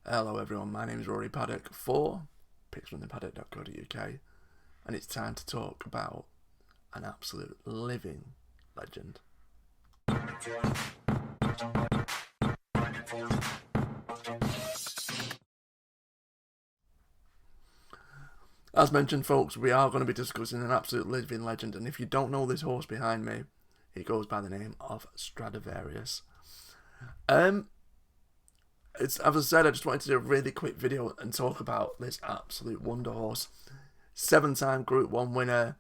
Hello everyone, my name is Rory Paddock for picksfromthepaddock.co.uk, and it's time to talk about an absolute living legend. As mentioned, folks, we are going to be discussing an absolute living legend, and if you don't know this horse behind me, he goes by the name of Stradivarius. As I said, I just wanted to do a really quick video and talk about this absolute wonder horse. 7-time Group 1 winner,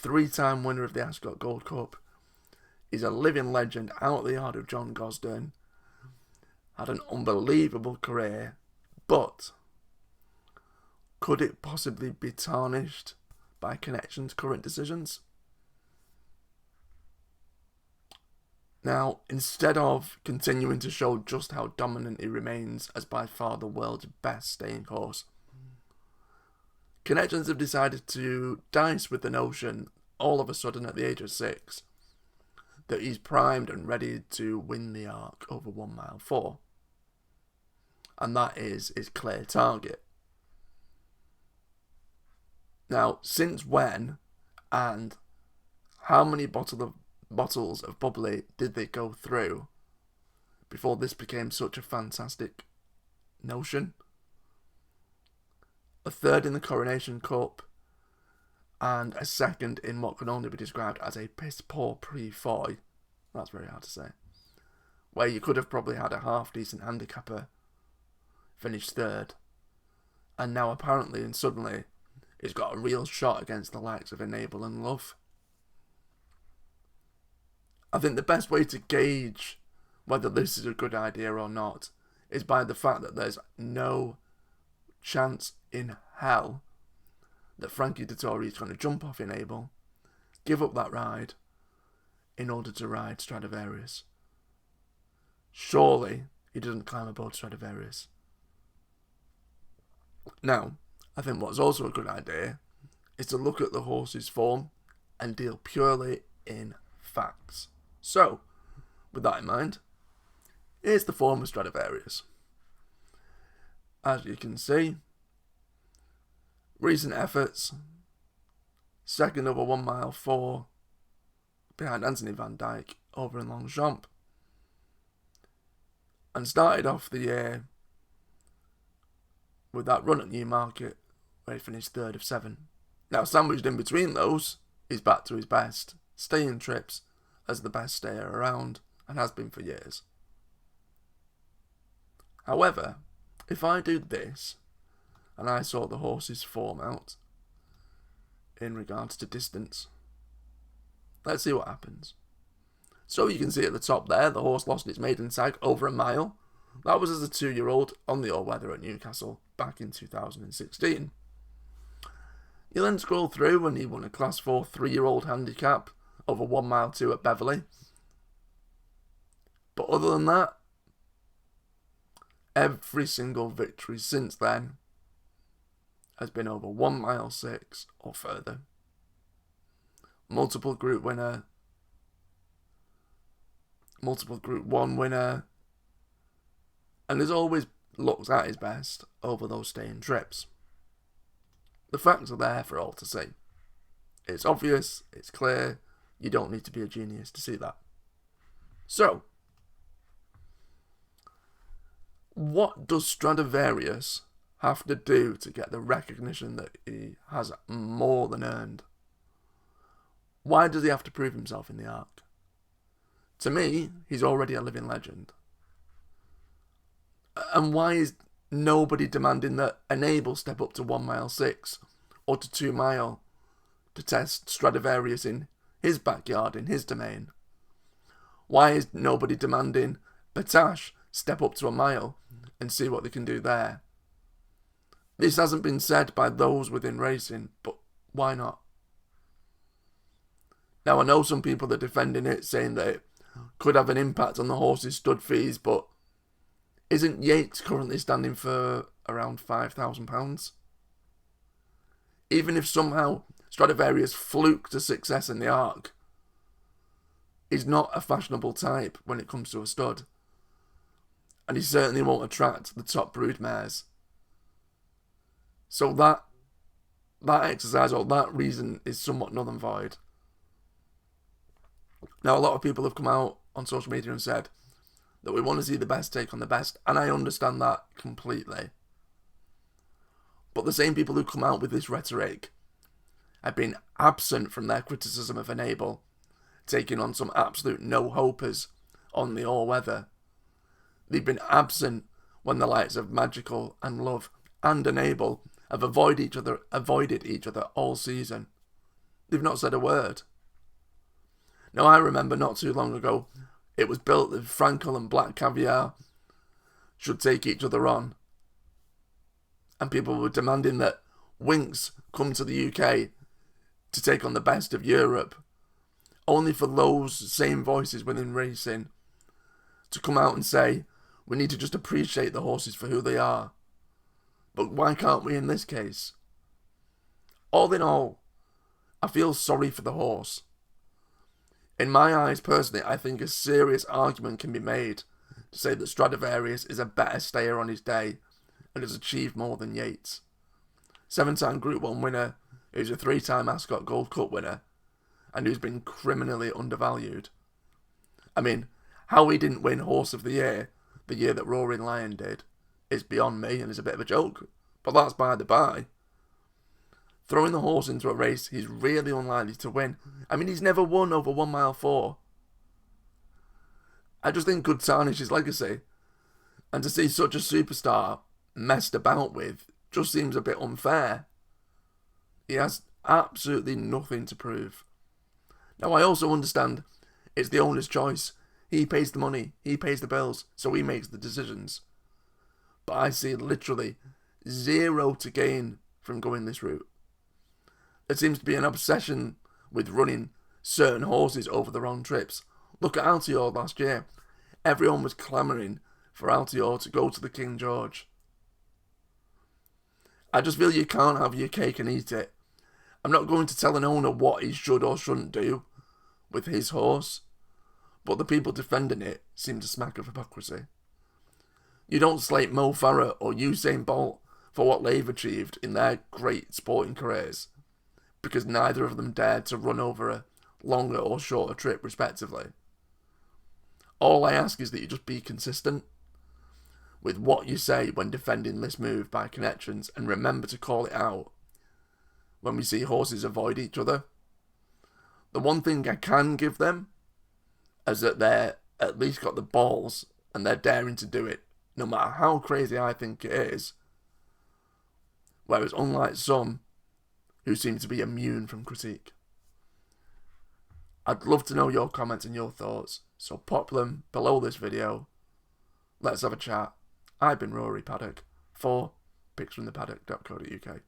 3-time winner of the Ascot Gold Cup. He's a living legend out of the yard of John Gosden. Had an unbelievable career, but could it possibly be tarnished by Connection's current decisions? Now, instead of continuing to show just how dominant he remains as by far the world's best staying horse, Connections have decided to dice with the notion, all of a sudden at the age of 6, that he's primed and ready to win the Arc over 1 mile 4. And that is his clear target. Now, since when and how many bottles of bubbly did they go through before this became such a fantastic notion? A third in the Coronation Cup and a second in what can only be described as a piss poor Prix-Foy. That's very hard to say. Where you could have probably had a half decent handicapper finish third, and now apparently and suddenly he's got a real shot against the likes of Enable and Love. I think the best way to gauge whether this is a good idea or not is by the fact that there's no chance in hell that Frankie Dettori is going to jump off Enable, give up that ride, in order to ride Stradivarius. Surely he doesn't climb aboard Stradivarius. Now, I think what's also a good idea is to look at the horse's form and deal purely in facts. So, with that in mind, here's the form of Stradivarius. As you can see, recent efforts, second over 1 mile 4 behind Anthony van Dijk over in Longchamp, and started off the year with that run at Newmarket where he finished 3rd of 7. Now, sandwiched in between those, he's back to his best staying trips as the best stayer around, and has been for years. However, if I do this, and I sort the horse's form out in regards to distance, let's see what happens. So you can see at the top there, the horse lost its maiden tag over a mile. That was as a 2-year-old on the all-weather at Newcastle back in 2016. You then scroll through and he won a Class 4 3-year-old handicap over 1 mile 2 at Beverley. But other than that, every single victory since then has been over 1 mile 6 or further. Multiple Group winner, multiple Group 1 winner, and has always looked at his best over those staying trips. The facts are there for all to see. It's obvious, it's clear, you don't need to be a genius to see that. So, what does Stradivarius have to do to get the recognition that he has more than earned? Why does he have to prove himself in the Arc? To me, he's already a living legend. And why is nobody demanding that Enable step up to 1 mile 6 or to 2 mile to test Stradivarius in his backyard, in his domain? Why is nobody demanding Batash step up to 1 mile and see what they can do there? This hasn't been said by those within racing, but why not? Now, I know some people are defending it, saying that it could have an impact on the horse's stud fees, but isn't Yates currently standing for around £5,000? Even if somehow Stradivarius fluked to success in the Arc, he's not a fashionable type when it comes to a stud. and he certainly won't attract the top brood mares. So that exercise or that reason is somewhat null and void. Now, a lot of people have come out on social media and said that we want to see the best take on the best, and I understand that completely. But the same people who come out with this rhetoric have been absent from their criticism of Enable, taking on some absolute no-hopers on the all-weather. They've been absent when the likes of Magical and Love and Enable have avoided each other all season. They've not said a word. Now, I remember not too long ago, it was built that Frankel and Black Caviar should take each other on. And people were demanding that Winx come to the UK to take on the best of Europe, only for those same voices within racing to come out and say, we need to just appreciate the horses for who they are. But why can't we in this case? All in all, I feel sorry for the horse. In my eyes, personally, I think a serious argument can be made to say that Stradivarius is a better stayer on his day and has achieved more than Yates. 7-time Group 1 winner, who's a 3-time Ascot Gold Cup winner, and who's been criminally undervalued. I mean, how he didn't win Horse of the Year the year that Roaring Lion did is beyond me and is a bit of a joke, but that's by the by. Throwing the horse into a race he's really unlikely to win. I mean, he's never won over 1 mile 4. I just think could tarnish his legacy. And to see such a superstar messed about with just seems a bit unfair. He has absolutely nothing to prove. Now, I also understand it's the owner's choice. He pays the money, he pays the bills, so he makes the decisions. But I see literally zero to gain from going this route. There seems to be an obsession with running certain horses over the wrong trips. Look at Altior last year. Everyone was clamouring for Altior to go to the King George. I just feel you can't have your cake and eat it. I'm not going to tell an owner what he should or shouldn't do with his horse, but the people defending it seem to smack of hypocrisy. You don't slate Mo Farah or Usain Bolt for what they've achieved in their great sporting careers, because neither of them dared to run over a longer or shorter trip respectively. All I ask is that you just be consistent with what you say when defending this move by Connections, and remember to call it out when we see horses avoid each other. The one thing I can give them is that they're at least got the balls and they're daring to do it, no matter how crazy I think it is. Whereas unlike some who seem to be immune from critique. I'd love to know your comments and your thoughts, so pop them below this video. Let's have a chat. I've been Rory Paddock for picksfromthepaddock.co.uk.